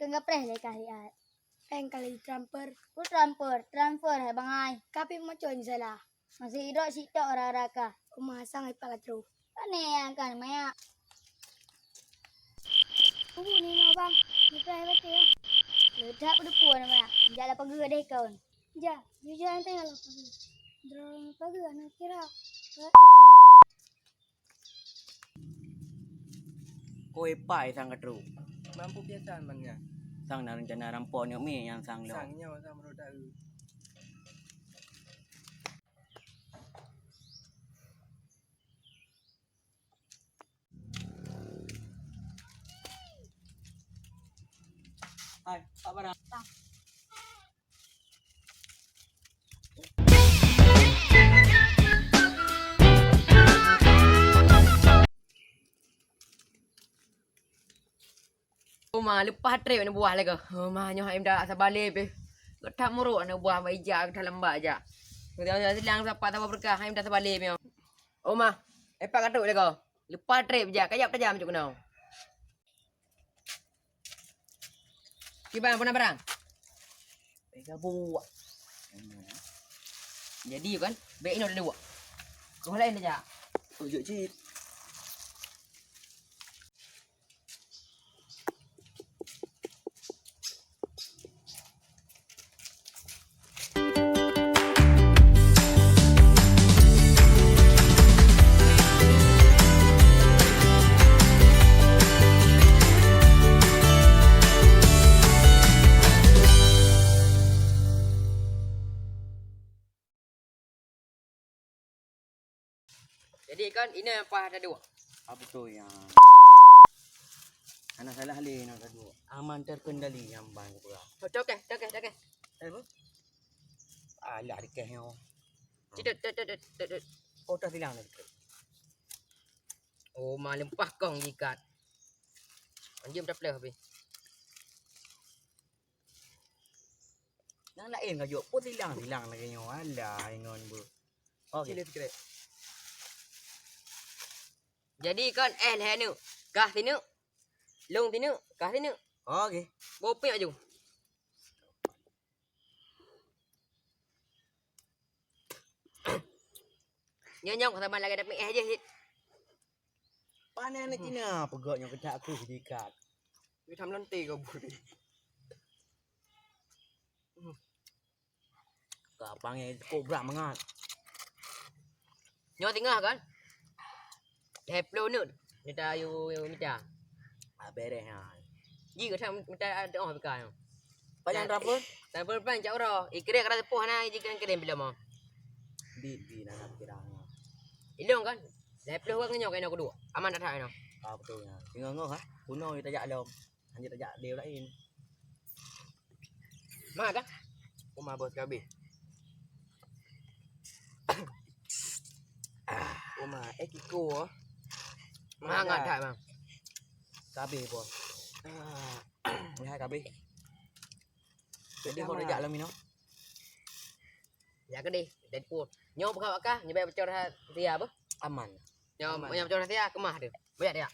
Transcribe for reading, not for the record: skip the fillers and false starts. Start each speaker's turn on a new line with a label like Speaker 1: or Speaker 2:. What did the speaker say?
Speaker 1: Kengapreh le kali at.
Speaker 2: Kali transfer.
Speaker 1: Ku transfer hai bangai.
Speaker 2: Kapi mo join salah.
Speaker 1: Masih idok sitok ora ka.
Speaker 2: Umasang ay palatro.
Speaker 1: Ane yang kan maya.
Speaker 2: Ubu ni no bang. Ni private yo.
Speaker 1: Ledak udah puan maya. Jala pagi deh kawan.
Speaker 2: Ja, jujur ante kalau pagi. Drone pagi anak kira.
Speaker 3: Koi pai sang katru.
Speaker 4: Mampu biasaan mannya.
Speaker 3: Sang na rencana rampok nyok mi yang sang lo.
Speaker 4: Sangnya sama roda.
Speaker 3: Hai, Pak Barang.
Speaker 5: Oma lepas trip ni buah lagi. Oma nyoh em dah sabale pe. Getak muruk ni buah mai ja getak lembak ja. Kemudian silang siapa tahu berkah em dah sabale pe. Oma, epak katuk lagi. Lepas trip ja kayap tajam macam kena. Kibang pernah barang?
Speaker 3: Pega buat.
Speaker 5: Jadi kan, baik ini ada dua. Kau lain aja.
Speaker 3: Ujuk cip.
Speaker 5: Jadi kan ini apa ada dua.
Speaker 3: Apa tu yang anak salah halih nak dua. Aman terkendali yang bang pula.
Speaker 5: Cokeh.
Speaker 3: Apa? Alah dikeh yo.
Speaker 5: Tidak.
Speaker 3: Oh dah silang dah.
Speaker 5: Oh, malam lempah kong ikat. Anjing dah pleh habis.
Speaker 3: Yang lain kau pun silang lagi yo. Alah ingon bu. Okey.
Speaker 4: Sikit.
Speaker 5: Jadi kan leh ni. Kah sini. Long sini, kah sini.
Speaker 3: Okey.
Speaker 5: Bopi aju. Nyonyong sama lagi dapat aja hit.
Speaker 3: Panen nak Cina pegaknya kedak aku sedikat.
Speaker 4: Diaทำ lantai kau budi.
Speaker 3: Kapangnya kobra mengat.
Speaker 5: Nyo tengah kan. Deplo ni. Ni dah you minta.
Speaker 3: Beres ha.
Speaker 5: Ji ke tham minta ada orang bekai.
Speaker 3: Panjang berapa?
Speaker 5: Dan berpan cak ora. Ikre kena tepuh na ji kan kena bila mau.
Speaker 3: Di nak kirang.
Speaker 5: Ilong kan. Deplo kan nyok kena kedua. Aman tak tak no.
Speaker 3: Ah betul ya. Tinggal ngah ha. Kuno kita jak lom. Hanya tajak dia lain.
Speaker 5: Mah kan?
Speaker 4: Rumah bos kabeh. Rumah Kiko.
Speaker 5: Mah ngat tak bang.
Speaker 3: Kabeh pun. Ni hai kabeh. Jadi kau tajak lom ni no.
Speaker 5: Ya ke deh. Deadpool. Nyo buka akah, nyebai bocor dia apa?
Speaker 3: Aman.
Speaker 5: Nyo bocor dia kemah dia. Banyak dia.